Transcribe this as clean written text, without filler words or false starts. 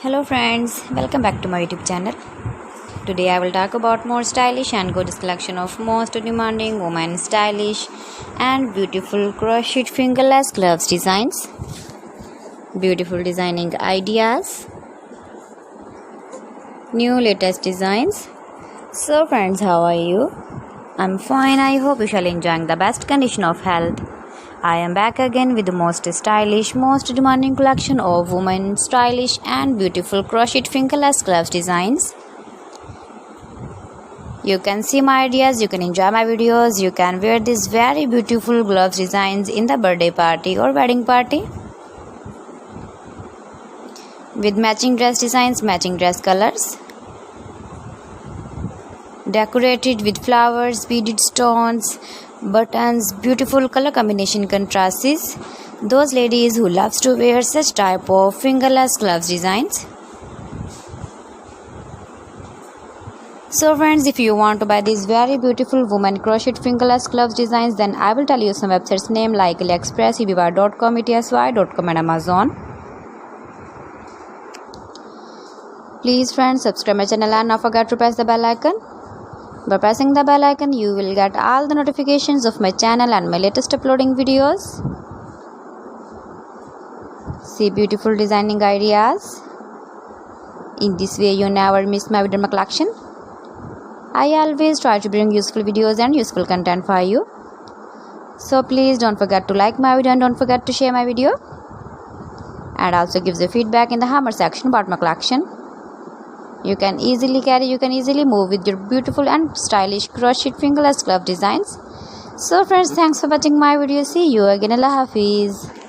Hello friends, welcome back to my YouTube channel. Today I will talk about more stylish and gorgeous collection of most demanding women stylish and beautiful crochet fingerless gloves designs. Beautiful designing ideas. New latest designs. So friends, how are you? I'm fine. I hope you shall enjoying the best condition of health. I am back again with the most stylish, most demanding collection of women stylish and beautiful crochet fingerless gloves designs. You can see my ideas, you can enjoy my videos, you can wear these very beautiful gloves designs in the birthday party or wedding party. With matching dress designs, matching dress colors. Decorated with flowers, beaded stones, buttons, beautiful color combination contrasts. Those ladies who loves to wear such type of fingerless gloves designs. So friends, if you want to buy these very beautiful woman crochet fingerless gloves designs, then I will tell you some websites name like AliExpress, eBay.com, etsy.com and Amazon. Please friends, subscribe my channel and not forget to press the bell icon. By pressing the bell icon, you will get all the notifications of my channel and my latest uploading videos. See beautiful designing ideas. In this way, you never miss my video collection. I always try to bring useful videos and useful content for you. So please don't forget to like my video and don't forget to share my video. And also give the feedback in the hammer section about my collection. You can easily carry, you can easily move with your beautiful and stylish crochet fingerless glove designs. So friends, thanks for watching my video. See you again. Allah Hafiz.